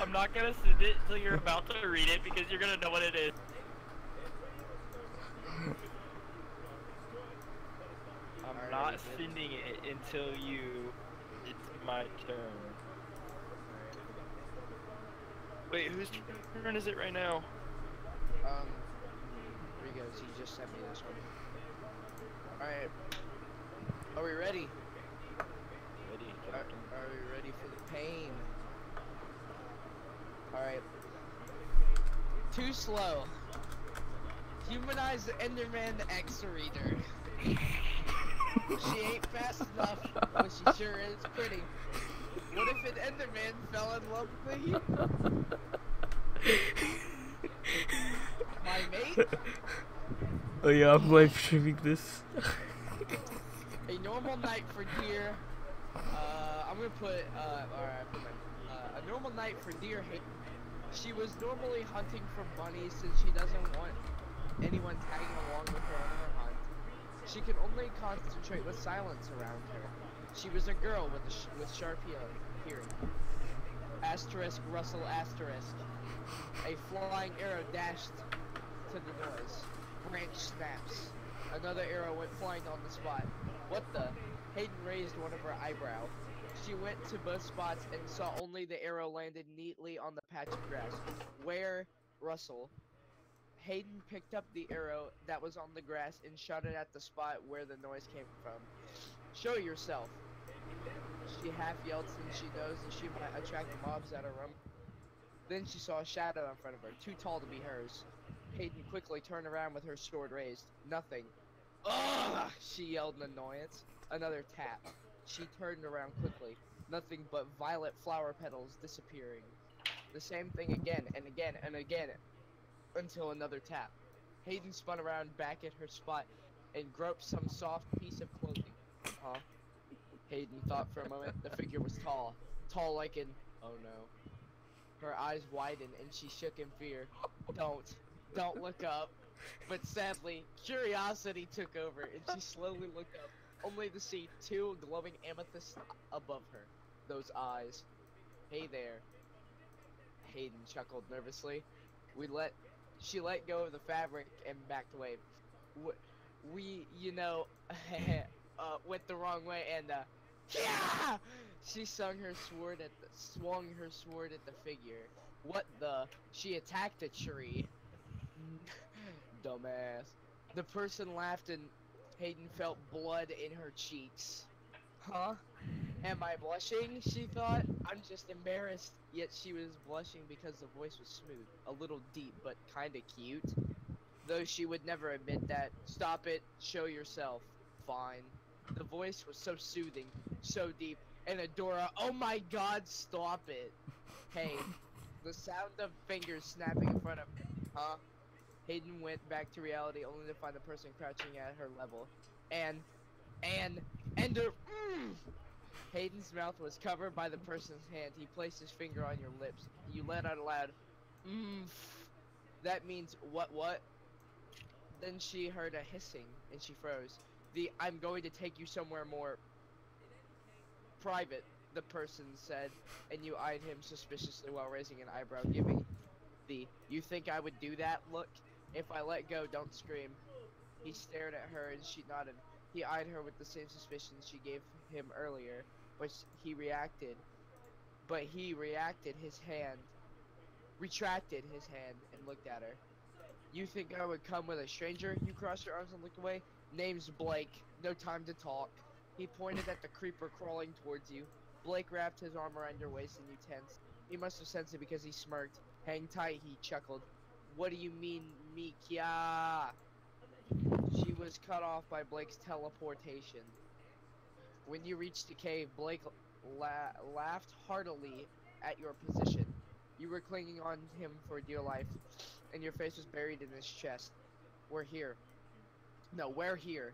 I'm not gonna send it till you're about to read it because you're gonna know what it is. I'm not sending it until it's my turn. Wait, whose turn is it right now? Rigo's, he just sent me this one. Alright. Are we ready? Ready, Are we ready for the pain? Alright. Too slow. Humanize the Enderman X-Reader. She ain't fast enough, but she sure is pretty. What if an Enderman fell in love with you? My mate? Oh yeah, I'm live streaming this. A normal night for deer. I'm gonna put, alright, a normal night for deer Hayden. She was normally hunting for bunnies since she doesn't want anyone tagging along with her on her hunt. She can only concentrate with silence around her. She was a girl with sharp hearing. Asterisk Russell asterisk. A flying arrow dashed to the noise. Branch snaps. Another arrow went flying on the spot. What the? Hayden raised one of her eyebrow. She went to both spots and saw only the arrow landed neatly on the patch of grass. Where? Russell. Hayden picked up the arrow that was on the grass and shot it at the spot where the noise came from. Show yourself. She half yelled since she knows that she might attract mobs at her room. Then she saw a shadow in front of her, too tall to be hers. Hayden quickly turned around with her sword raised. Nothing. Ugh! She yelled in annoyance. Another tap. She turned around quickly. Nothing but violet flower petals disappearing. The same thing again and again and again until another tap. Hayden spun around back at her spot and groped some soft piece of clothing. Huh? Hayden thought for a moment. The figure was tall. Tall like an... Oh no. Her eyes widened and she shook in fear. Don't look up. But sadly, curiosity took over and she slowly looked up, only to see two glowing amethysts above her. Those eyes. Hey there. Hayden chuckled nervously. She let go of the fabric and backed away. We, you know, went the wrong way and, yeah! She swung her sword at the figure. What the? She attacked a tree. Dumbass. The person laughed and Hayden felt blood in her cheeks. Huh? Am I blushing? She thought. I'm just embarrassed. Yet she was blushing because the voice was smooth, a little deep, but kinda cute. Though she would never admit that. Stop it. Show yourself. Fine. The voice was so soothing, so deep, and Adora, oh my god, stop it. Hey, the sound of fingers snapping in front of her. Huh? Hayden went back to reality only to find the person crouching at her level. Ender. Hayden's mouth was covered by the person's hand. He placed his finger on your lips. You let out a loud, That means what? Then she heard a hissing, and she froze. I'm going to take you somewhere more private, the person said, and you eyed him suspiciously while raising an eyebrow, giving you think I would do that look? If I let go, don't scream. He stared at her and she nodded. He eyed her with the same suspicion she gave him earlier, but he retracted his hand, and looked at her. You think I would come with a stranger? You crossed your arms and looked away. Name's Blake. No time to talk. He pointed at the creeper crawling towards you. Blake wrapped his arm around your waist and you tensed. He must have sensed it because he smirked. Hang tight, he chuckled. What do you mean, me, Kya? She was cut off by Blake's teleportation. When you reached the cave, Blake laughed heartily at your position. You were clinging on him for dear life, and your face was buried in his chest. We're here. No, we're here.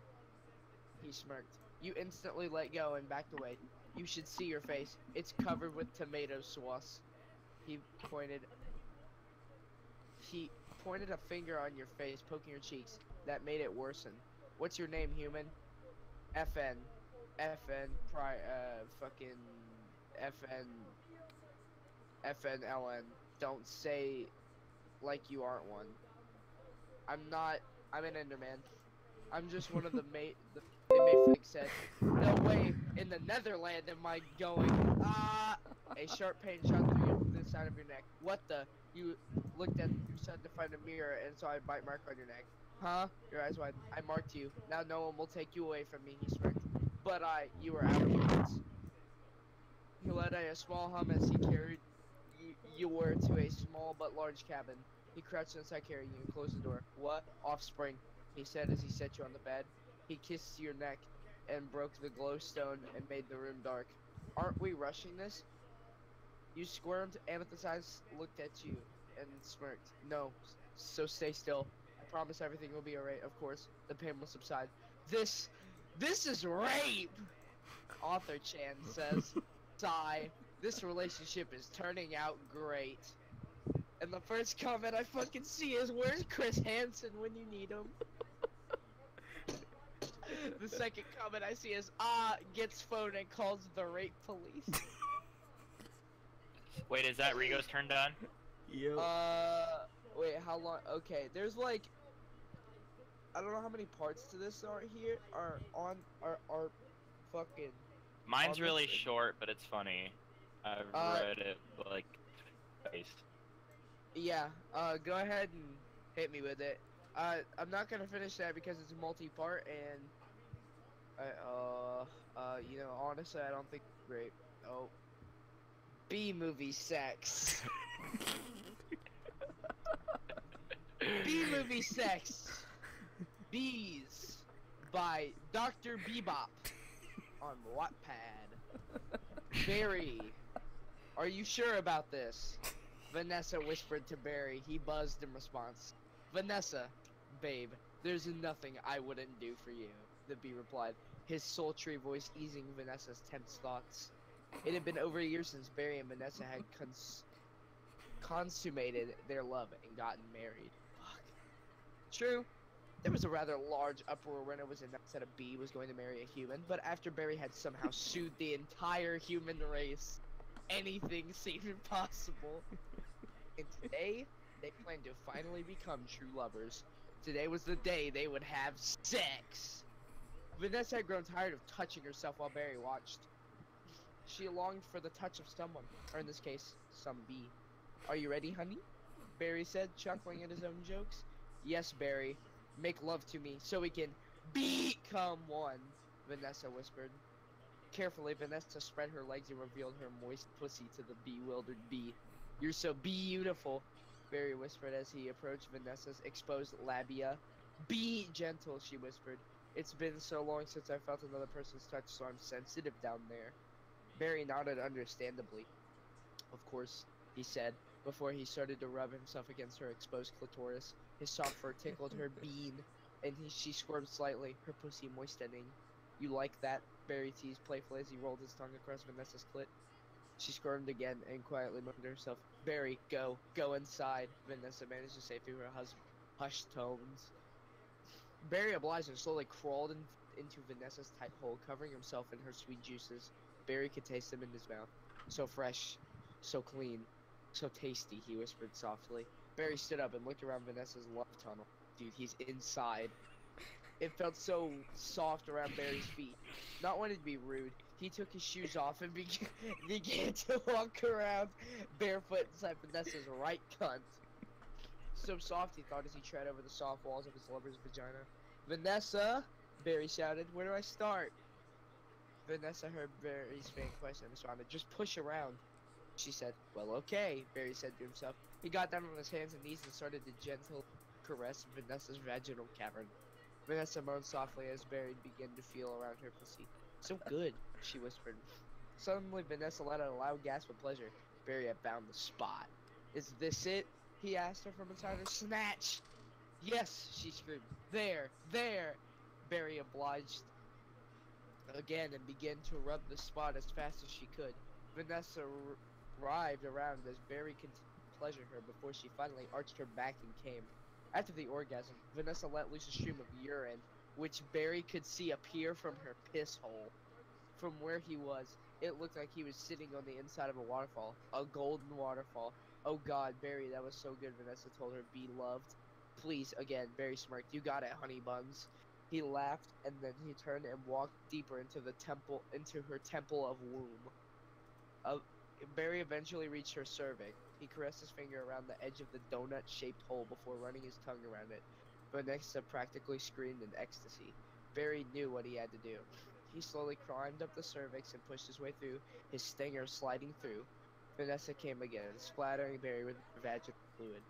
He smirked. You instantly let go and backed away. You should see your face. It's covered with tomato sauce. He pointed a finger on your face, poking your cheeks. That made it worsen. What's your name, human? FN, fucking FN. FNLN. Don't say like you aren't one. I'm not. I'm an Enderman. I'm just one of the The inmate Frank said, "No way. In the Netherland am I going?" Ah! A sharp pain shot through the side of your neck. What the? You looked at your son to find a mirror and saw a bite mark on your neck. Huh? Your eyes wide. I marked you. Now no one will take you away from me. He smirked. But you were out of words. He let out a small hum as he carried you were to a small but large cabin. He crouched inside carrying you and closed the door. What? Offspring, he said as he set you on the bed. He kissed your neck and broke the glowstone and made the room dark. Aren't we rushing this? You squirmed. Amethyst's eyes looked at you and smirked. No, so stay still. I promise everything will be alright, of course. The pain will subside. This is rape! Author Chan says. Sigh. This relationship is turning out great. And the first comment I fucking see is, where's Chris Hansen when you need him? The second comment I see is, gets phone and calls the rape police. Wait, is that Rigo's turn done? Yep. Wait, how long? Okay, there's like, I don't know how many parts to this are fucking. Mine's really Honestly. short, but it's funny. I've read it like twice. Yeah, go ahead and hit me with it. I'm not gonna finish that because it's multi-part and, you know, honestly, I don't think it's great. Oh. B-movie sex. B-movie sex. Bees by Dr. Bebop on Wattpad. Barry, are you sure about this? Vanessa whispered to Barry. He buzzed in response. Vanessa, babe, there's nothing I wouldn't do for you, the bee replied, his sultry voice easing Vanessa's tense thoughts. It had been over a year since Barry and Vanessa had consummated their love and gotten married. Fuck. True, there was a rather large uproar when it was announced that a bee was going to marry a human, but after Barry had somehow sued the entire human race, anything seemed impossible. And today, they planned to finally become true lovers. Today was the day they would have sex. Vanessa had grown tired of touching herself while Barry watched. She longed for the touch of someone, or in this case, some bee. Are you ready, honey? Barry said, chuckling at his own jokes. Yes, Barry. Make love to me so we can become one, Vanessa whispered. Carefully, Vanessa spread her legs and revealed her moist pussy to the bewildered bee. You're so beautiful, Barry whispered as he approached Vanessa's exposed labia. Be gentle, she whispered. It's been so long since I felt another person's touch, so I'm sensitive down there. Barry nodded understandably. Of course, he said, before he started to rub himself against her exposed clitoris. His soft fur tickled her bean, and she squirmed slightly, her pussy moistening. You like that? Barry teased playfully as he rolled his tongue across Vanessa's clit. She squirmed again and quietly moaned to herself. Barry, go inside, Vanessa managed to say through her hushed tones. Barry obliged and slowly crawled into Vanessa's tight hole, covering himself in her sweet juices. Barry could taste them in his mouth. So fresh, so clean, so tasty, he whispered softly. Barry stood up and looked around Vanessa's love tunnel. Dude, he's inside. It felt so soft around Barry's feet. Not wanting to be rude, he took his shoes off and began to walk around barefoot inside Vanessa's right cunt. So soft, he thought as he tread over the soft walls of his lover's vagina. Vanessa, Barry shouted, where do I start? Vanessa heard Barry's faint question and responded, just push around, she said. Well, okay, Barry said to himself. He got down on his hands and knees and started to gently caress Vanessa's vaginal cavern. Vanessa moaned softly as Barry began to feel around her pussy. So good, she whispered. Suddenly, Vanessa let out a loud gasp of pleasure. Barry had found the spot. Is this it? He asked her from inside her. Snatch! Yes, she screamed. There! Barry obliged again and began to rub the spot as fast as she could. Vanessa writhed around as Barry continued to pleasure her before she finally arched her back and came. After the orgasm, Vanessa let loose a stream of urine, which Barry could see appear from her piss hole. From where he was, It looked like he was sitting on the inside of a waterfall. A golden waterfall. Oh god, Barry, that was so good, Vanessa told her. Be loved. Please, again, Barry smirked. You got it, honey buns. He laughed, and then he turned and walked deeper into her temple of womb. Barry eventually reached her cervix. He caressed his finger around the edge of the donut-shaped hole before running his tongue around it. Vanessa practically screamed in ecstasy. Barry knew what he had to do. He slowly climbed up the cervix and pushed his way through, his stinger sliding through. Vanessa came again, splattering Barry with vaginal fluid.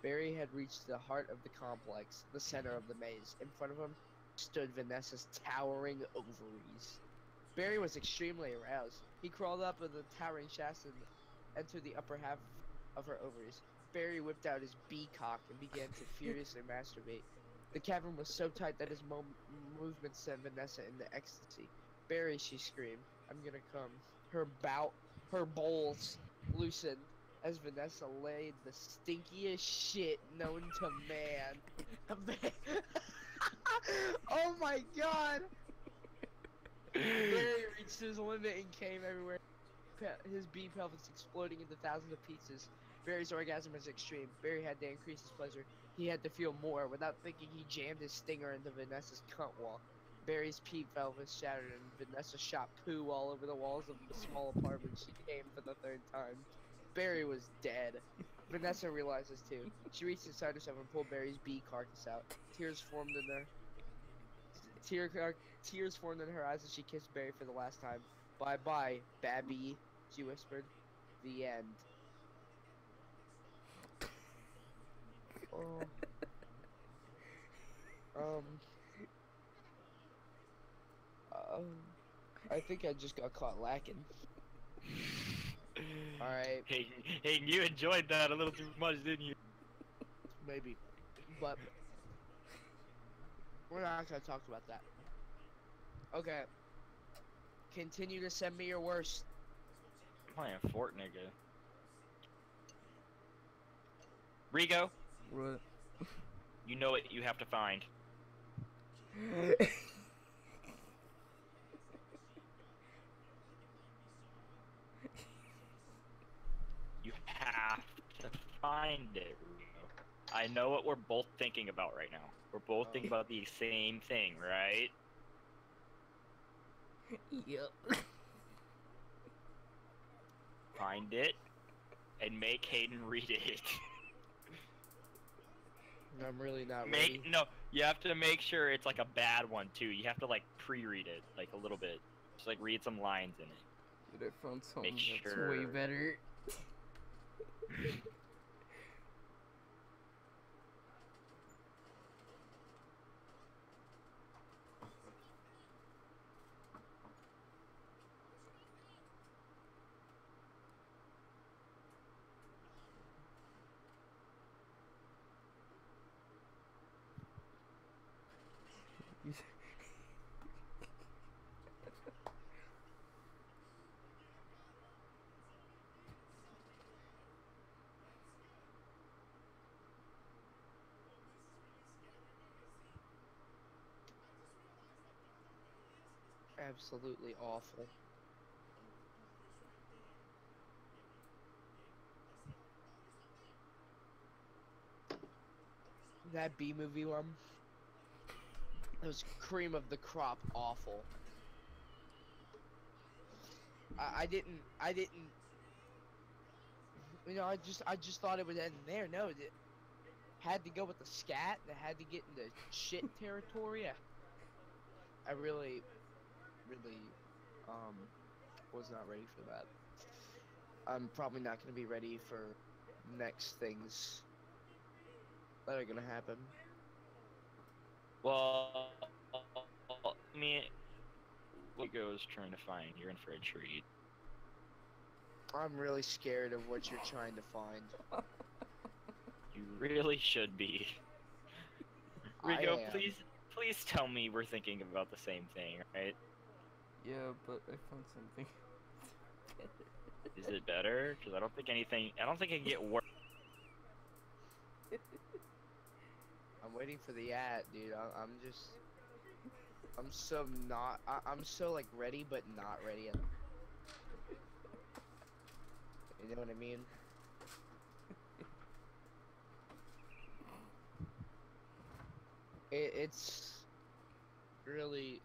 Barry had reached the heart of the complex, the center of the maze. In front of him stood Vanessa's towering ovaries. Barry was extremely aroused. He crawled up with the towering shafts and entered the upper half of her ovaries. Barry whipped out his bee-cock and began to furiously masturbate. The cavern was so tight that his movements sent Vanessa into ecstasy. Barry, she screamed, I'm gonna come. Her bowels loosened as Vanessa laid the stinkiest shit known to man. Oh my god! Barry reached his limit and came everywhere. His bee pelvis exploding into thousands of pieces. Barry's orgasm was extreme. Barry had to increase his pleasure. He had to feel more. Without thinking, he jammed his stinger into Vanessa's cunt wall. Barry's pee pelvis shattered and Vanessa shot poo all over the walls of the small apartment she came for the third time. Barry was dead. Vanessa realized this too. She reached inside herself and pulled Barry's bee carcass out. Tears formed in her eyes as she kissed Barry for the last time. Bye-bye, Babby, she whispered. The end. Oh. I think I just got caught lacking. Alright. Hey, you enjoyed that a little too much, didn't you? Maybe. But we're not gonna talk about that. Okay. Continue to send me your worst. I'm playing Fort, nigga. Rigo, What? you know what you have to find. You have to find it, Rigo. I know what we're both thinking about right now. We're both thinking about the same thing, right? Yep. Find it and make Hayden read it. I'm really not ready. No, you have to make sure it's like a bad one too. You have to like pre-read it like a little bit. Just like read some lines in it. Dude, I found something Make that's sure. way better. Absolutely awful. That B-movie one, it was cream of the crop awful. I didn't, you know, I just thought it would end there. No, it had to go with the scat. It had to get into shit territory. I really, was not ready for that. I'm probably not going to be ready for next things that are going to happen. Well, I mean, what goes trying to find? You're in for a treat. I'm really scared of what you're trying to find. You really should be. Rigo, please tell me we're thinking about the same thing, right? Yeah, but I found something. Is it better? Because I don't think it can get worse. I'm waiting for the ad, dude. I'm so like ready, but not ready. You know what I mean? It's really.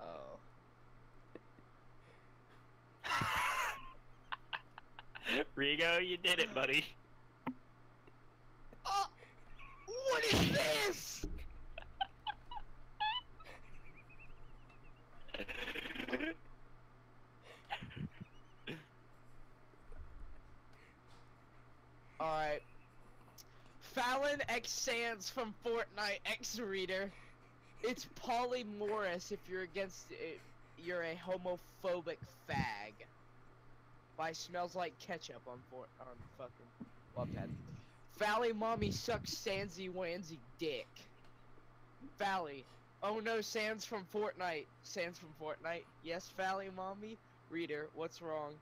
Oh. Rigo, you did it, buddy. Oh! What is this? Alright. Fallon X Sands from Fortnite X Reader. It's polymorous if you're against it. You're a homophobic fag. By Smells Like Ketchup on fucking Wattpad. Fally Mommy sucks Sansy Wansy dick. Fally. Oh no, Sans from Fortnite. Sans from Fortnite. Yes, Fally Mommy. Reader, what's wrong?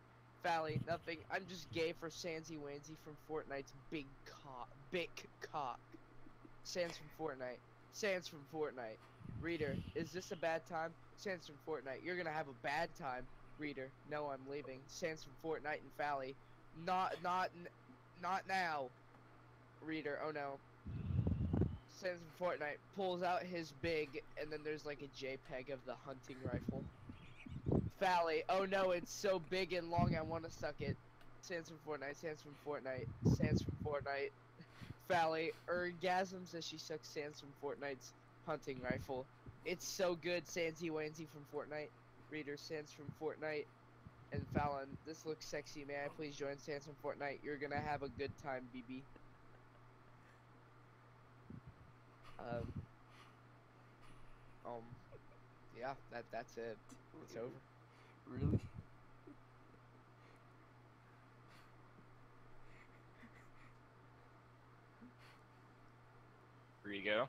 Fally, nothing. I'm just gay for Sansy Wansy from Fortnite's big cock. Big cock. Sans from Fortnite. Sans from Fortnite. Reader, is this a bad time? Sans from Fortnite. You're gonna have a bad time. Reader, no, I'm leaving. Sans from Fortnite and Fally. Not now. Reader, oh no. Sans from Fortnite pulls out his big, and then there's like a JPEG of the hunting rifle. Fally, oh no, it's so big and long, I want to suck it. Sans from Fortnite, Sans from Fortnite, Sans from Fortnite. Fally orgasms as she sucks Sans from Fortnite's hunting rifle. It's so good, Sansy Wansy from Fortnite. Reader, Sans from Fortnite. And Fallon, this looks sexy. May I please join Sans from Fortnite? You're gonna have a good time, BB. Yeah, that's it. It's over. Really? Rigo,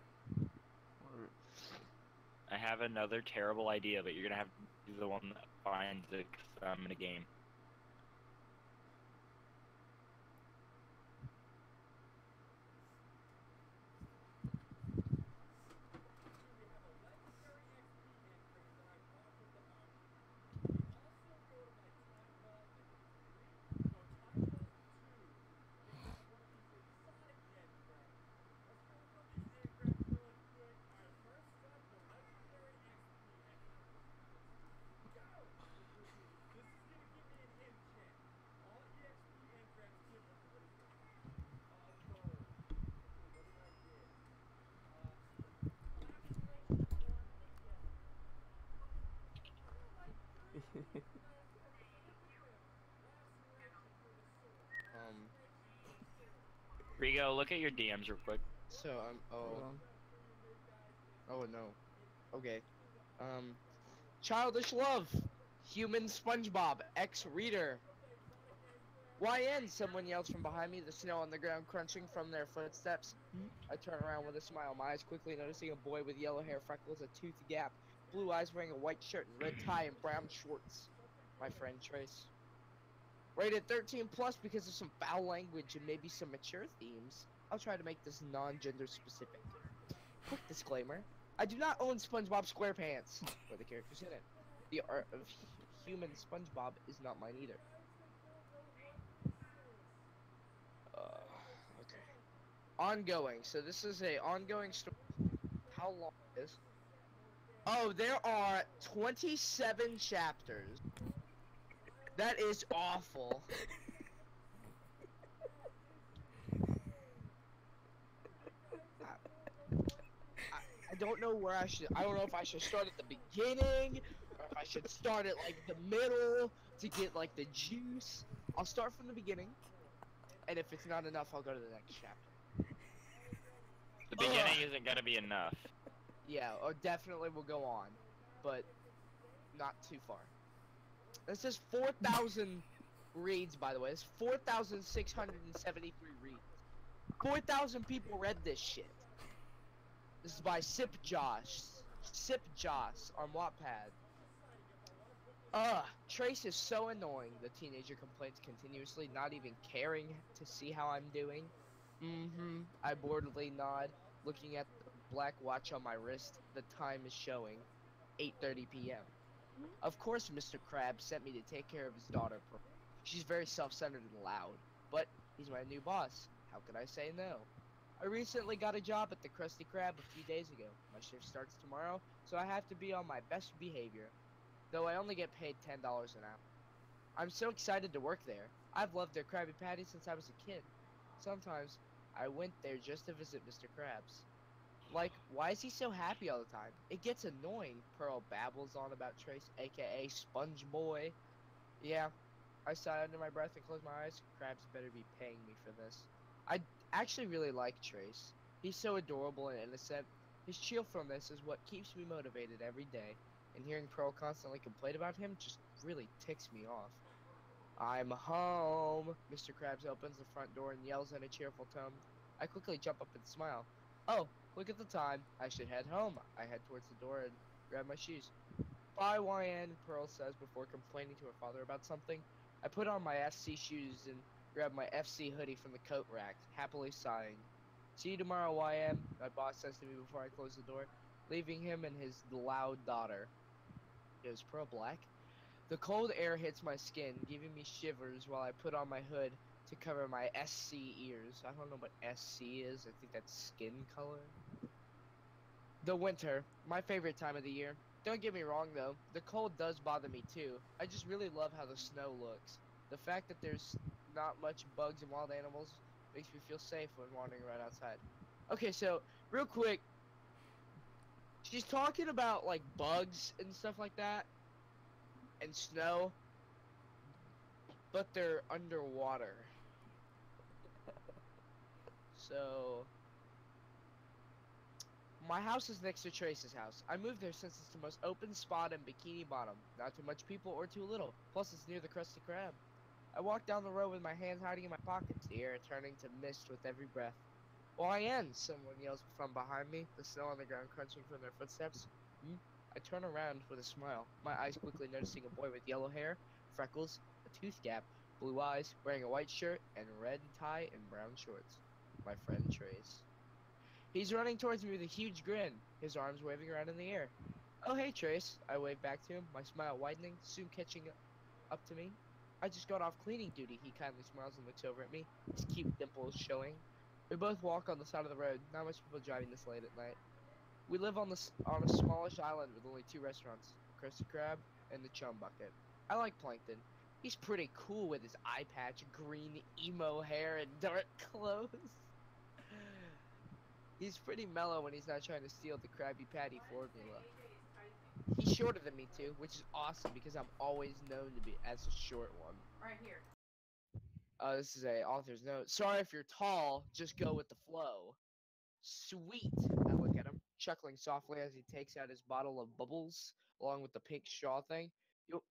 I have another terrible idea, but you're gonna have to be the one that finds it, 'cause I'm in a game. Rigo, look at your DMs real quick. So oh no. Okay. Childish Love. Human SpongeBob. X-Reader. YN, someone yells from behind me, the snow on the ground crunching from their footsteps. I turn around with a smile, my eyes quickly noticing a boy with yellow hair, freckles, a tooth gap, blue eyes, wearing a white shirt and red tie and brown shorts. My friend Trace. Rated 13 plus because of some foul language and maybe some mature themes. I'll try to make this non-gender specific. Quick disclaimer. I do not own SpongeBob SquarePants, or the characters in it. The art of human SpongeBob is not mine either. Okay. Ongoing. So this is a ongoing story. How long is? Oh, there are 27 chapters. That is awful. I don't know where I should. I don't know if I should start at the beginning or if I should start at like the middle to get like the juice. I'll start from the beginning, and if it's not enough, I'll go to the next chapter. The beginning isn't gonna be enough. Yeah, or definitely will go on, but not too far. This is 4,000 reads, by the way. It's 4,673 reads. 4,000 people read this shit. This is by Sip Josh. Sip Josh on Wattpad. Trace is so annoying. The teenager complains continuously, not even caring to see how I'm doing. I boredly nod, looking at the black watch on my wrist. The time is showing. 8:30 p.m. Of course, Mr. Krabs sent me to take care of his daughter. She's very self-centered and loud, but he's my new boss. How could I say no? I recently got a job at the Krusty Krab a few days ago. My shift starts tomorrow, so I have to be on my best behavior, though I only get paid $10 an hour. I'm so excited to work there. I've loved their Krabby Patty since I was a kid. Sometimes I went there just to visit Mr. Krabs. Like, why is he so happy all the time? It gets annoying. Pearl babbles on about Trace, aka Sponge Boy. Yeah, I sigh under my breath and close my eyes. Krabs better be paying me for this. I actually really like Trace. He's so adorable and innocent. His cheerfulness is what keeps me motivated every day, and hearing Pearl constantly complain about him just really ticks me off. I'm home. Mr. Krabs opens the front door and yells in a cheerful tone. I quickly jump up and smile. Oh, look at the time. I should head home. I head towards the door and grab my shoes. Bye, YN, Pearl says before complaining to her father about something. I put on my SC shoes and grab my FC hoodie from the coat rack, happily sighing. See you tomorrow, YM, my boss says to me before I close the door, leaving him and his loud daughter. Is Pearl black? The cold air hits my skin, giving me shivers while I put on my hood to cover my SC ears. I don't know what SC is. I think that's skin color. The winter, my favorite time of the year. Don't get me wrong though, the cold does bother me too. I just really love how the snow looks. The fact that there's not much bugs and wild animals makes me feel safe when wandering around outside. Okay, so real quick, she's talking about like bugs and stuff like that and snow, but they're underwater. So my house is next to Trace's house. I moved there since it's the most open spot in Bikini Bottom. Not too much people or too little. Plus it's near the Krusty Krab. I walk down the road with my hands hiding in my pockets, the air turning to mist with every breath. YN, someone yells from behind me, the snow on the ground crunching from their footsteps. I turn around with a smile, my eyes quickly noticing a boy with yellow hair, freckles, a tooth gap, blue eyes, wearing a white shirt, and red tie and brown shorts. My friend Trace. He's running towards me with a huge grin, his arms waving around in the air. Oh hey Trace, I wave back to him, my smile widening, soon catching up to me. I just got off cleaning duty, he kindly smiles and looks over at me, his cute dimples showing. We both walk on the side of the road, not much people driving this late at night. We live on a smallish island with only two restaurants, Krusty Krab and the Chum Bucket. I like Plankton. He's pretty cool with his eye patch, green emo hair, and dark clothes. He's pretty mellow when he's not trying to steal the Krabby Patty formula. He's shorter than me too, which is awesome because I'm always known to be as a short one. Right here. This is a author's note. Sorry if you're tall, just go with the flow. Sweet. I look at him, chuckling softly as he takes out his bottle of bubbles, along with the pink straw thing. You,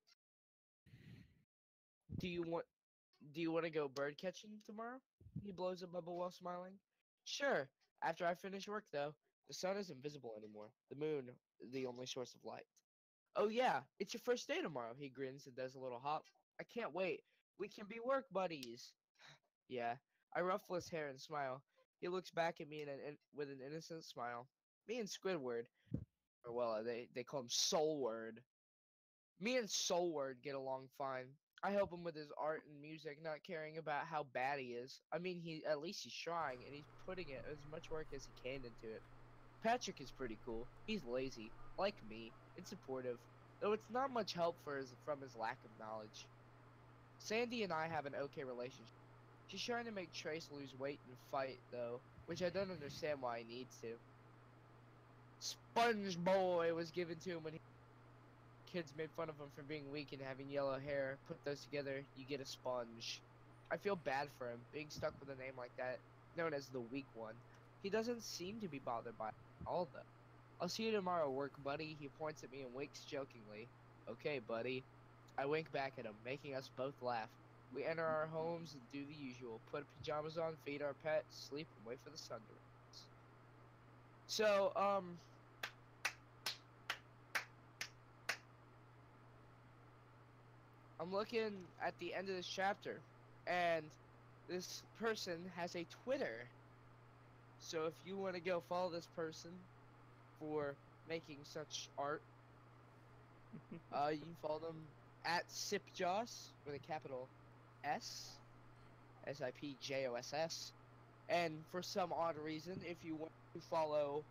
do you want to go bird catching tomorrow? He blows a bubble while smiling. Sure. After I finish work though, the sun isn't visible anymore. The moon, the only source of light. Oh yeah, it's your first day tomorrow. He grins and does a little hop. I can't wait. We can be work buddies. Yeah. I ruffle his hair and smile. He looks back at me with an innocent smile. Me and Squidward, or well, they call him Soulward. Me and Soulward get along fine. I help him with his art and music, not caring about how bad he is. I mean, at least he's trying, and he's putting it as much work as he can into it. Patrick is pretty cool. He's lazy, like me, and supportive, though it's not much help from his lack of knowledge. Sandy and I have an okay relationship. She's trying to make Trace lose weight and fight, though, which I don't understand why he needs to. Sponge Boy was given to him when kids made fun of him for being weak and having yellow hair. Put those together, you get a sponge. I feel bad for him, being stuck with a name like that, known as the weak one. He doesn't seem to be bothered by it at all, though. I'll see you tomorrow, work buddy. He points at me and winks jokingly. Okay, buddy. I wink back at him, making us both laugh. We enter our homes and do the usual. Put pajamas on, feed our pet, sleep, and wait for the sun to rise. So, I'm looking at the end of this chapter, and this person has a Twitter. So if you want to go follow this person for making such art, You can follow them at Sipjoss with a capital S, SIPJOSS. And for some odd reason, if you want to follow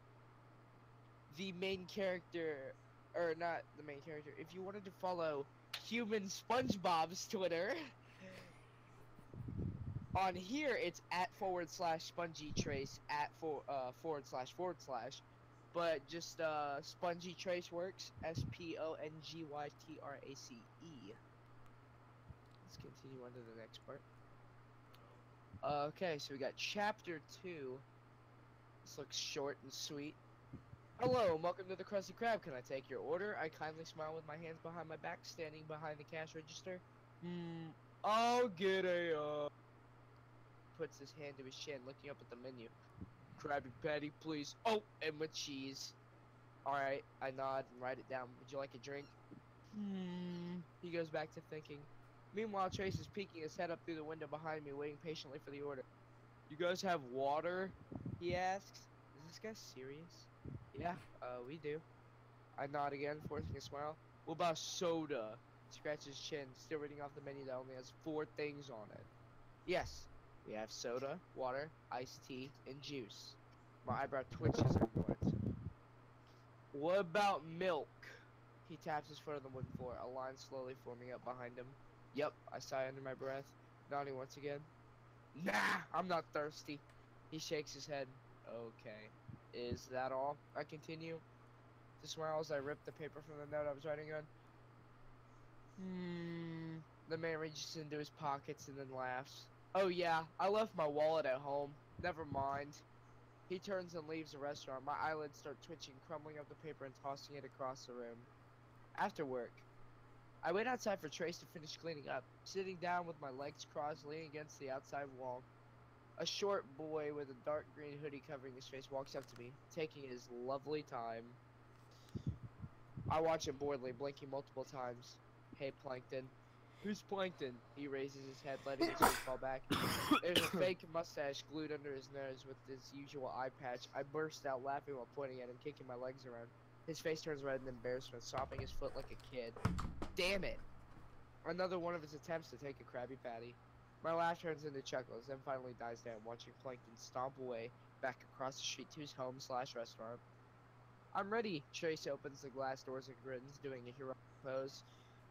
the main character, or not the main character, if you wanted to follow Human SpongeBob's Twitter, on here it's at /SpongyTrace at // but just Spongy Trace works, SPONGYTRACE. Let's continue on to the next part. Okay, so we got chapter 2. This looks short and sweet. Hello, and welcome to the Krusty Krab. Can I take your order? I kindly smile with my hands behind my back, standing behind the cash register. I'll get a, puts his hand to his chin, looking up at the menu. Krabby Patty, please. Oh, and with cheese. Alright, I nod and write it down. Would you like a drink? He goes back to thinking. Meanwhile, Trace is peeking his head up through the window behind me, waiting patiently for the order. You guys have water? He asks. Is this guy serious? Yeah, we do. I nod again, forcing a smile. What about soda? He scratches his chin, still reading off the menu that only has 4 things on it. Yes, we have soda, water, iced tea, and juice. My eyebrow twitches at words. What about milk? He taps his foot on the wooden floor, a line slowly forming up behind him. Yep, I sigh under my breath, nodding once again. Nah, I'm not thirsty. He shakes his head. Okay, is that all? I continue to smile as I rip the paper from the note I was writing on. The man reaches into his pockets and then laughs. Oh yeah, I left my wallet at home. Never mind. He turns and leaves the restaurant. My eyelids start twitching, crumbling up the paper and tossing it across the room. After work, I wait outside for Trace to finish cleaning up. Sitting down with my legs crossed, leaning against the outside wall. A short boy with a dark green hoodie covering his face walks up to me, taking his lovely time. I watch him boredly, blinking multiple times. Hey, Plankton. Who's Plankton? He raises his head, letting his face fall back. There's a fake mustache glued under his nose with his usual eye patch. I burst out laughing while pointing at him, kicking my legs around. His face turns red in embarrassment, stomping his foot like a kid. Damn it! Another one of his attempts to take a Krabby Patty. My laugh turns into chuckles, then finally dies down, watching Plankton stomp away back across the street to his home/restaurant. I'm ready. Trace opens the glass doors and grins, doing a heroic pose.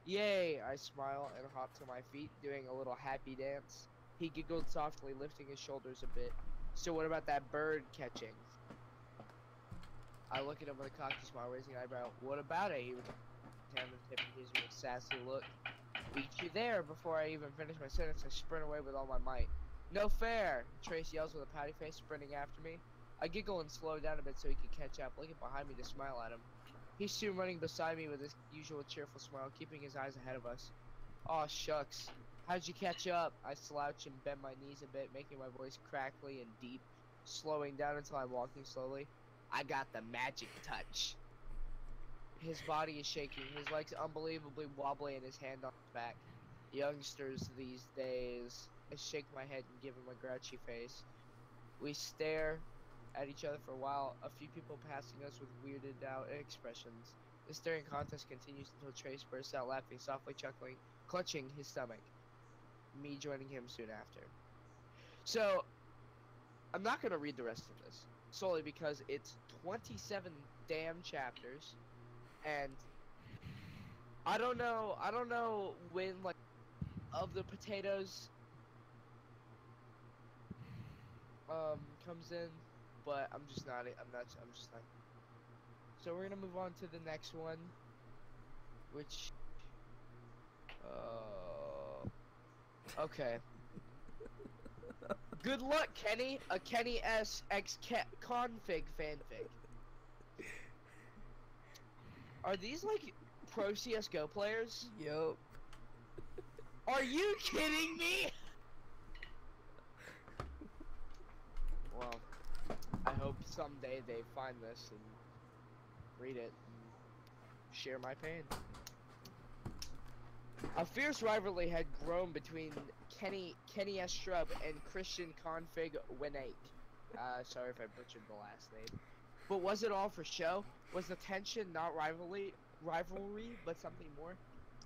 Yay! I smile and hop to my feet, doing a little happy dance. He giggled softly, lifting his shoulders a bit. So what about that bird catching? I look at him with a cocky smile, raising an eyebrow. What about it? He returns the tip and gives me a sassy look. Beat you there. Before I even finish my sentence, I sprint away with all my might. No fair! Trace yells with a pouty face, sprinting after me. I giggle and slow down a bit so he can catch up, looking behind me to smile at him. He's soon running beside me with his usual cheerful smile, keeping his eyes ahead of us. Aw, shucks. How'd you catch up? I slouch and bend my knees a bit, making my voice crackly and deep, slowing down until I'm walking slowly. I got the magic touch. His body is shaking, his legs unbelievably wobbly, and his hand on his back. Youngsters these days. I shake my head and give him a grouchy face. We stare at each other for a while, a few people passing us with weirded out expressions. The staring contest continues until Trace bursts out laughing, softly chuckling, clutching his stomach. Me joining him soon after. So, I'm not going to read the rest of this, solely because it's 27 damn chapters, and I don't know when, like, of the potatoes comes in, but I'm just not. So we're gonna move on to the next one, which, okay. Good luck, Kenny. A Kenny S X config fanfic. Are these like pro CS:GO players? Yup. Are you kidding me? Well, I hope someday they find this and read it and share my pain. A fierce rivalry had grown between Kenny S. Shrub and Christian Config Winake. Sorry if I butchered the last name. But was it all for show? Was the tension not rivalry rivalry, but something more.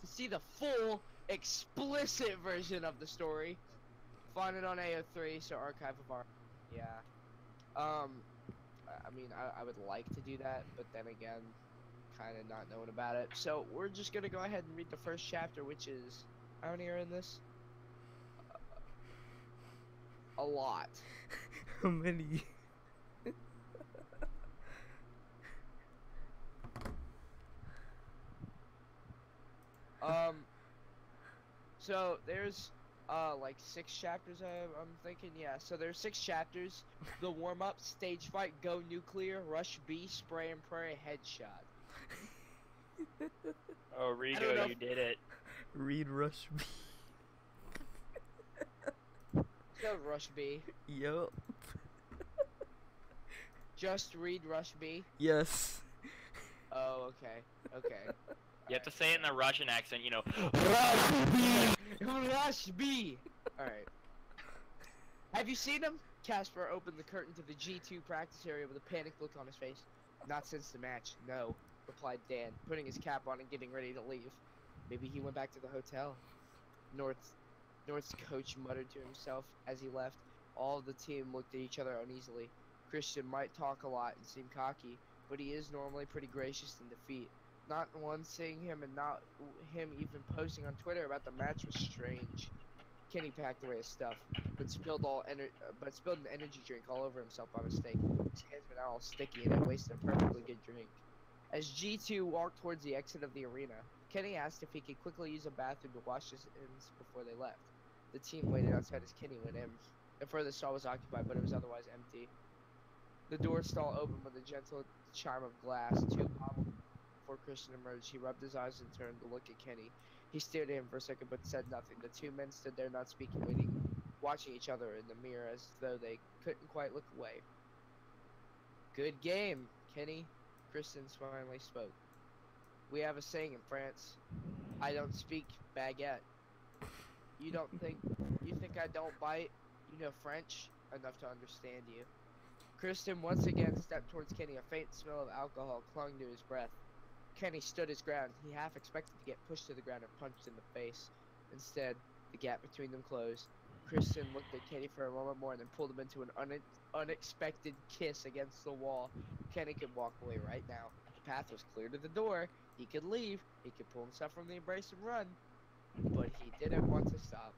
To see the full, explicit version of the story, find it on AO3, so archive of our. Yeah. I mean, I would like to do that, but then again, kind of not knowing about it. So we're just gonna go ahead and read the first chapter, which is how many are in this? A lot. How many? So there's like 6 chapters. I'm thinking, yeah. So there's 6 chapters. The warm up, stage fight, go nuclear, rush B, spray and pray, headshot. Oh, Rigo, you did it. Read Rush B. So rush B. Yup. Just read rush B. Yes. Oh, okay. Okay. You have to say it in the Russian accent, you know. Rush B! Alright. Have you seen him? Casper opened the curtain to the G2 practice area with a panicked look on his face. Not since the match, no, replied Dan, putting his cap on and getting ready to leave. Maybe he went back to the hotel. North's coach muttered to himself as he left. All of the team looked at each other uneasily. Christian might talk a lot and seem cocky, but he is normally pretty gracious in defeat. Not once seeing him and not him even posting on Twitter about the match was strange. Kenny packed away his stuff, but spilled an energy drink all over himself by mistake. His hands were now all sticky and it wasted a perfectly good drink. As G2 walked towards the exit of the arena, Kenny asked if he could quickly use a bathroom to wash his hands before they left. The team waited outside as Kenny went in. The furthest stall was occupied, but it was otherwise empty. The door stall opened with a gentle chime of glass. 2 bottles before Christian emerged. He rubbed his eyes and turned to look at Kenny. He stared at him for a second but said nothing. The 2 men stood there not speaking, waiting, watching each other in the mirror as though they couldn't quite look away. Good game, Kenny. Christian finally spoke. We have a saying in France. I don't speak baguette. You think I don't bite? You know French enough to understand you. Kristen once again stepped towards Kenny. A faint smell of alcohol clung to his breath. Kenny stood his ground. He half expected to get pushed to the ground and punched in the face. Instead, the gap between them closed. Kristen looked at Kenny for a moment more and then pulled him into an unexpected kiss against the wall. Kenny could walk away right now. The path was clear to the door. He could leave. He could pull himself from the embrace and run. But he didn't want to stop.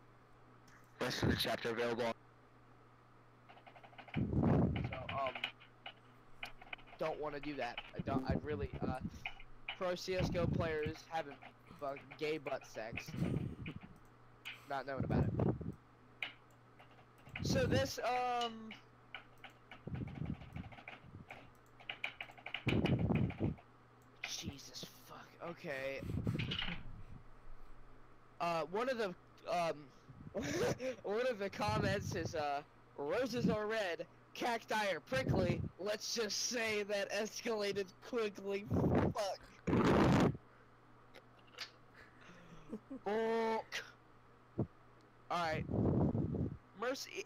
Rest of the chapter available. So, don't want to do that. I really, pro CSGO players having gay butt sex. Not knowing about it. So this, Jesus fuck, okay. One of the, one of the comments is, roses are red, cacti are prickly. Let's just say that escalated quickly. Fuck. Fuck. Alright. Mercy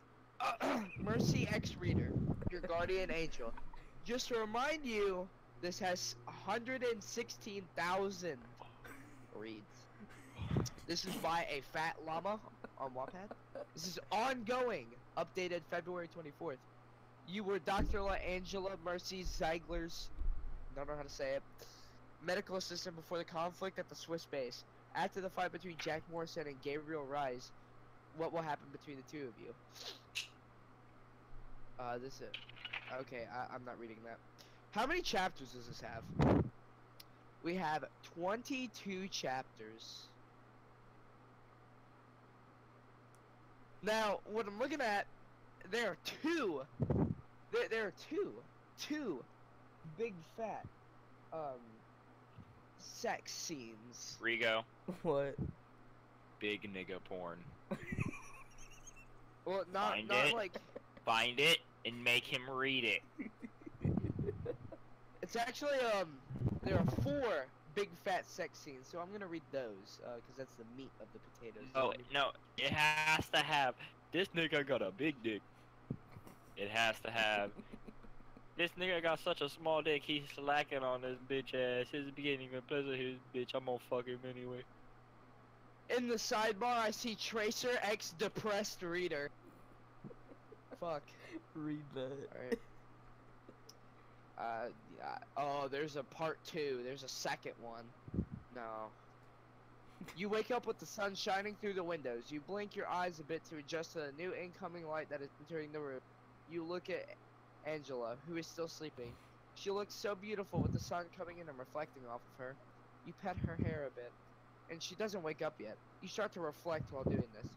X Reader, your guardian angel. Just to remind you, this has 116,000 reads. This is by a fat llama on Wattpad. This is ongoing, updated February 24th. You were Dr. LaAngela Mercy Ziegler's, don't know how to say it, medical assistant before the conflict at the Swiss base. After the fight between Jack Morrison and Gabriel Rise, what will happen between the two of you? This is... Okay, I'm not reading that. How many chapters does this have? We have 22 chapters. Now, what I'm looking at, there are two big fat, sex scenes. Rigo, What? big nigga porn. Well, not Find it. like... Find it and make him read it. It's actually, there are 4 big fat sex scenes, so I'm gonna read those, because that's the meat of the potatoes. Oh, no, it has to have, this nigga got a big dick. It has to have, This nigga got such a small dick, he's slacking on this bitch ass. His getting even pleasure his bitch. I'm gonna fuck him anyway. In the sidebar, I see Tracer X Depressed Reader. Fuck. Read that. Alright. Yeah. Oh, there's a part 2. There's a second one. No. You wake up with the sun shining through the windows. You blink your eyes a bit to adjust to the new incoming light that is entering the room. You look at Angela, who is still sleeping. She looks so beautiful with the sun coming in and reflecting off of her. You pet her hair a bit, and she doesn't wake up yet. You start to reflect while doing this.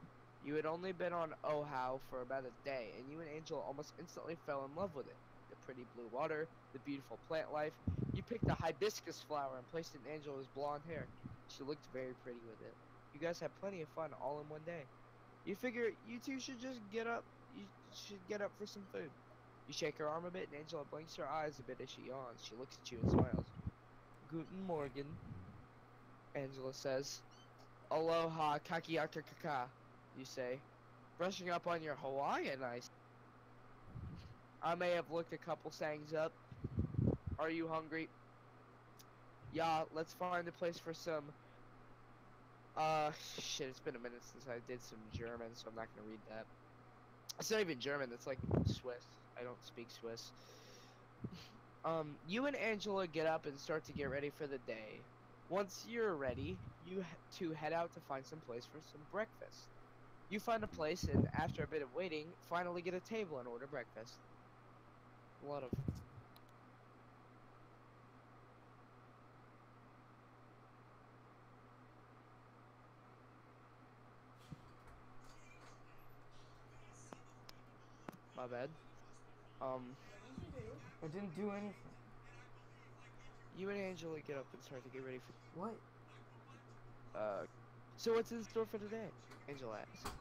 You had only been on Oahu for about a day, and you and Angela almost instantly fell in love with it. The pretty blue water, the beautiful plant life. You picked a hibiscus flower and placed it in Angela's blonde hair. She looked very pretty with it. You guys had plenty of fun all in one day. You figure you two should just get up. You should get up for some food. You shake her arm a bit, and Angela blinks her eyes a bit as she yawns. She looks at you and smiles. Guten Morgen, Angela says. Aloha kakiakakaka, you say. Brushing up on your Hawaiian, I may have looked a couple sayings up. Are you hungry? Yeah, let's find a place for some... shit, it's been a minute since I did some German, so I'm not gonna read that. It's not even German, it's like Swiss. I don't speak Swiss. You and Angela get up and start to get ready for the day. Once you're ready, you two head out to find some place for some breakfast. You find a place, and after a bit of waiting, finally get a table and order breakfast. A lot of... My bad. I didn't do anything. You and Angela get up and start to get ready for... What? So what's in store for today? Angela asks.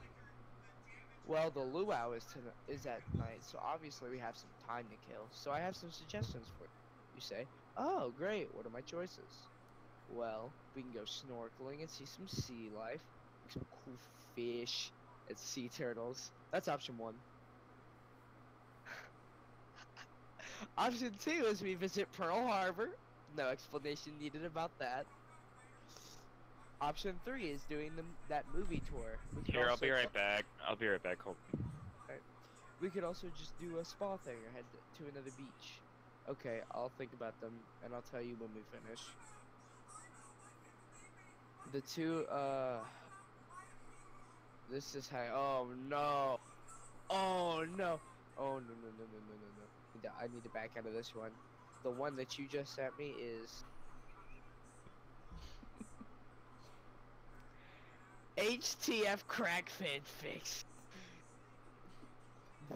Well, the luau is at night, so obviously we have some time to kill. So I have some suggestions for you. You say, oh, great, what are my choices? Well, we can go snorkeling and see some sea life, some cool fish and sea turtles. That's option 1. Option 2 is we visit Pearl Harbor. No explanation needed about that. Option 3 is doing that movie tour. Here, I'll be right back. I'll be right back. Hold on. Right. We could also just do a spa thing or head to another beach. Okay, I'll think about them and I'll tell you when we finish. The two, this is how, oh no. Oh no. Oh no. I need to back out of this one. The one that you just sent me is HTF crack fanfics.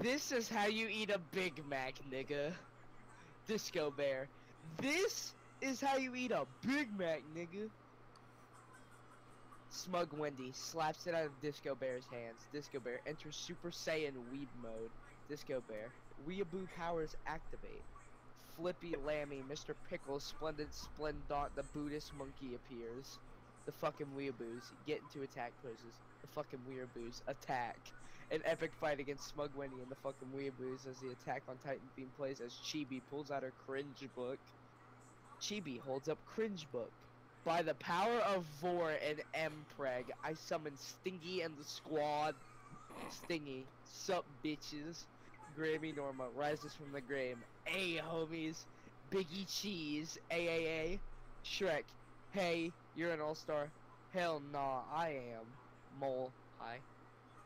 This is how you eat a Big Mac, nigga. Disco Bear. This is how you eat a Big Mac, nigga. Smug Wendy slaps it out of Disco Bear's hands. Disco Bear enters Super Saiyan Weeb mode. Disco Bear. Weeaboo powers activate. Flippy Lammy, Mr. Pickles, Splendid Splendaunt, the Buddhist monkey appears. The fucking weeaboos get into attack poses. The fucking weeaboos attack. An epic fight against Smug Wendy and the fucking weeaboos as the Attack on Titan theme plays as Chibi pulls out her cringe book. Chibi holds up cringe book. By the power of Vor and Mpreg, I summon Stingy and the squad. Stingy, sup bitches. Grammy Norma rises from the grave. Hey homies, Biggie Cheese, AAA. Shrek, hey, you're an all-star. Hell nah, I am. Mole, hi.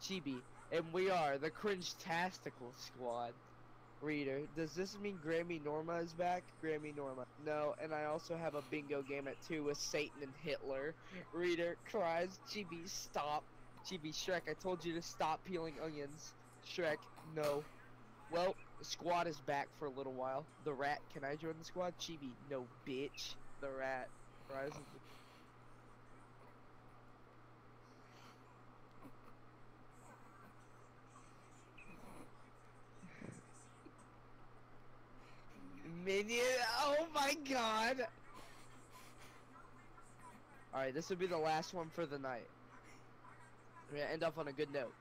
Chibi, and we are the Cringe-tastical squad. Reader, does this mean Grammy Norma is back? Grammy Norma, no, and I also have a bingo game at 2 with Satan and Hitler. Reader cries, Chibi, stop. Chibi, Shrek, I told you to stop peeling onions. Shrek, no. Well, the squad is back for a little while. The rat, can I join the squad? Chibi, no bitch. The rat cries. Minion, oh my god! Alright, this will be the last one for the night. We're gonna end off on a good note.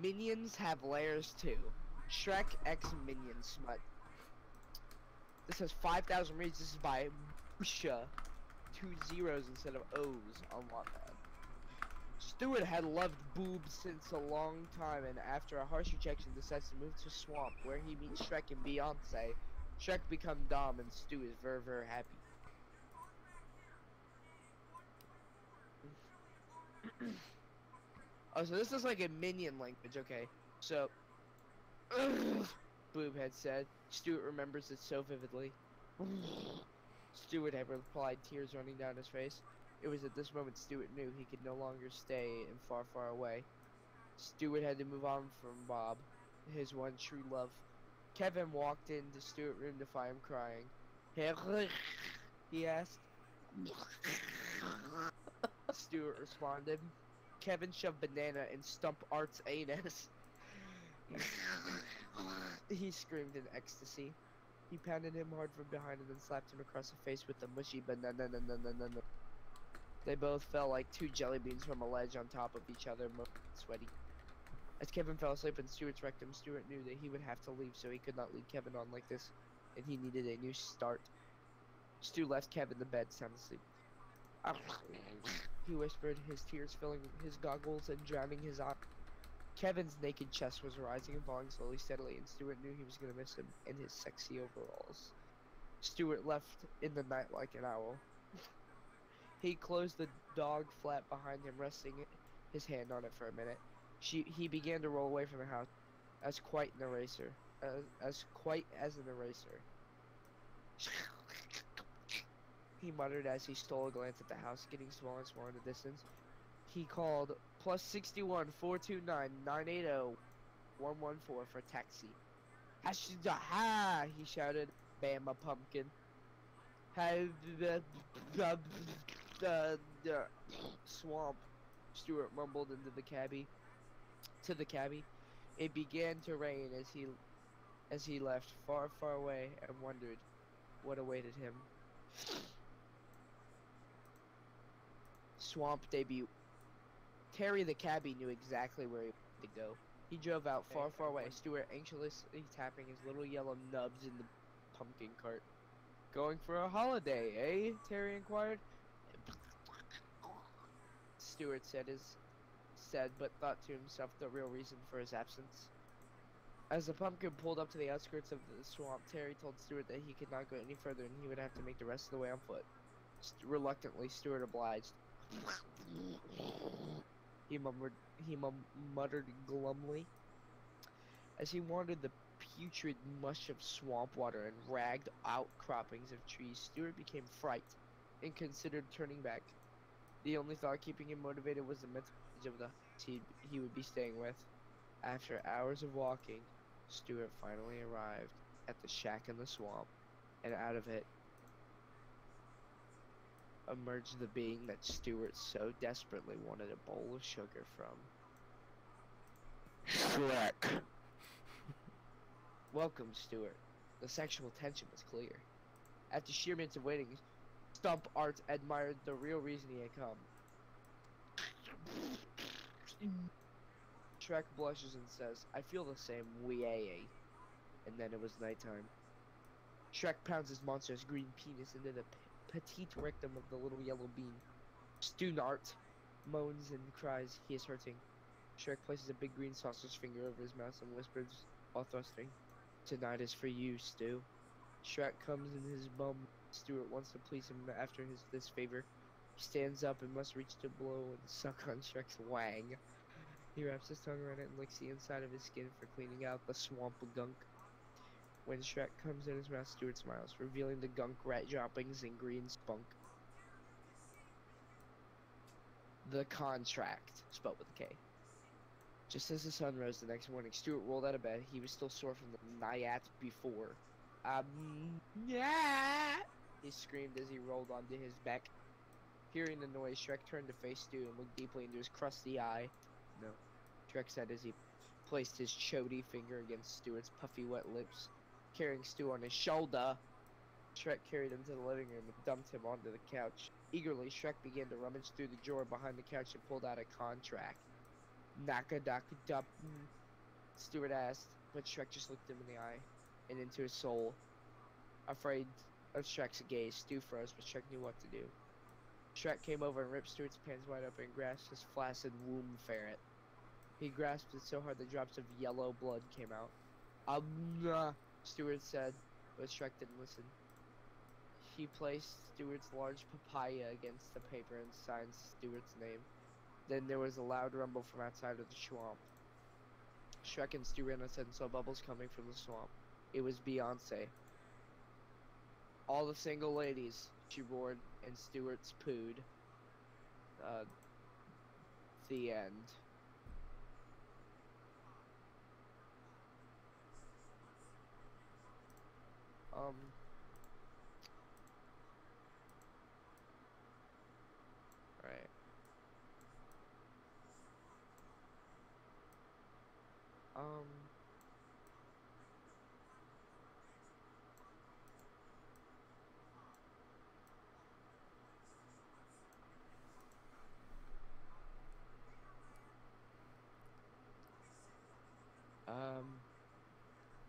Minions have layers too. Shrek X Minion Smut. This has 5,000 reads. This is by Busha. 2 zeros instead of O's on Wattpad. Stewart had loved boobs since a long time, and after a harsh rejection, decides to move to Swamp, where he meets Shrek and Beyonce. Shrek becomes Dom, and Stu is very, very happy. Oh, so this is like a minion language, okay. So, Boobhead said. Stewart remembers it so vividly. Stewart had replied, tears running down his face. It was at this moment Stewart knew he could no longer stay in far, far away. Stewart had to move on from Bob, his one true love. Kevin walked into Stewart's room to find him crying. He asked. Stewart responded. Kevin shoved banana in Stump Art's anus. He screamed in ecstasy. He pounded him hard from behind and then slapped him across the face with a mushy banana. They both fell like two jelly beans from a ledge on top of each other, sweaty. As Kevin fell asleep in Stewart's rectum, Stewart knew that he would have to leave, so he could not leave Kevin on like this, and he needed a new start. Stu left Kevin in the bed, sound asleep. He whispered, his tears filling his goggles and drowning his eyes. Kevin's naked chest was rising and falling slowly, steadily, and Stewart knew he was going to miss him in his sexy overalls. Stewart left in the night like an owl. He closed the dog flat behind him, resting his hand on it for a minute. He began to roll away from the house, as quite an eraser. As quite as an eraser. He muttered as he stole a glance at the house, getting smaller and smaller in the distance. He called +61 429 980 114 for taxi. Ha! He shouted, Bama pumpkin. Swamp. Stewart mumbled into the cabbie. To the cabbie. It began to rain as he left far, far away and wondered what awaited him. Swamp debut. Terry the cabbie knew exactly where he wanted to go. He drove out far, far away, Stewart anxiously tapping his little yellow nubs in the pumpkin cart. Going for a holiday, eh? Terry inquired. Stewart said, but thought to himself the real reason for his absence. As the pumpkin pulled up to the outskirts of the swamp, Terry told Stewart that he could not go any further and he would have to make the rest of the way on foot. Reluctantly, Stewart obliged. He muttered glumly. As he wandered the putrid mush of swamp water and ragged outcroppings of trees, Stewart became frightened and considered turning back. The only thought keeping him motivated was the mental image of the house he would be staying with. After hours of walking, Stewart finally arrived at the shack in the swamp, and out of it emerged the being that Stewart so desperately wanted a bowl of sugar from. Shrek. Welcome, Stewart. The sexual tension was clear. After sheer minutes of waiting, Stump Art admired the real reason he had come. Shrek blushes and says, I feel the same way. And then it was nighttime. Shrek pounds his monstrous green penis into the petite rectum of the little yellow bean. Stunart moans and cries he is hurting. Shrek places a big green sausage finger over his mouth and whispers while thrusting, Tonight is for you, Stu. Shrek comes in his bum. Stewart wants to please him after this favor. He stands up and must reach to blow and suck on Shrek's wang. He wraps his tongue around it and licks the inside of his skin for cleaning out the swamp gunk. When Shrek comes in his mouth, Stewart smiles, revealing the gunk rat droppings and green spunk. The contract, spelled with a K. Just as the sun rose the next morning, Stewart rolled out of bed. He was still sore from the night before. Yeah! He screamed as he rolled onto his back. Hearing the noise, Shrek turned to face Stu and looked deeply into his crusty eye. No, Shrek said as he placed his chody finger against Stewart's puffy wet lips. Carrying Stu on his shoulder, Shrek carried him to the living room and dumped him onto the couch. Eagerly, Shrek began to rummage through the drawer behind the couch and pulled out a contract. Naka-daka-dup, Stewart asked, but Shrek just looked him in the eye and into his soul. Afraid of Shrek's gaze, Stu froze, but Shrek knew what to do. Shrek came over and ripped Stuart's pants wide open and grasped his flaccid womb ferret. He grasped it so hard that drops of yellow blood came out. Nah, Stuart said, but Shrek didn't listen. He placed Stuart's large papaya against the paper and signed Stuart's name. Then there was a loud rumble from outside of the swamp. Shrek and Stu ran outside and saw bubbles coming from the swamp. It was Beyonce. All the single ladies, she roared, and Stuart's pooed. The end. Right.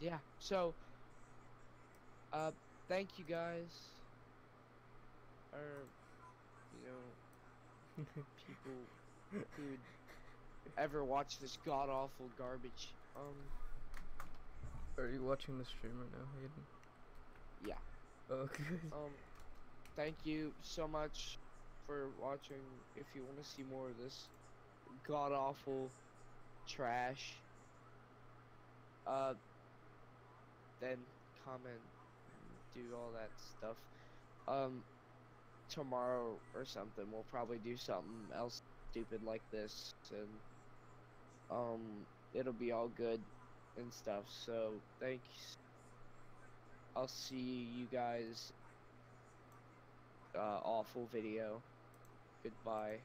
Yeah, so, thank you guys, or, you know, people who'd ever watch this god-awful garbage. Are you watching the stream right now, Hayden? Yeah. Okay. Thank you so much for watching. If you want to see more of this god-awful trash, then comment, do all that stuff. Tomorrow or something, we'll probably do something else stupid like this, and, it'll be all good and stuff, so thanks. I'll see you guys, awful video. Goodbye.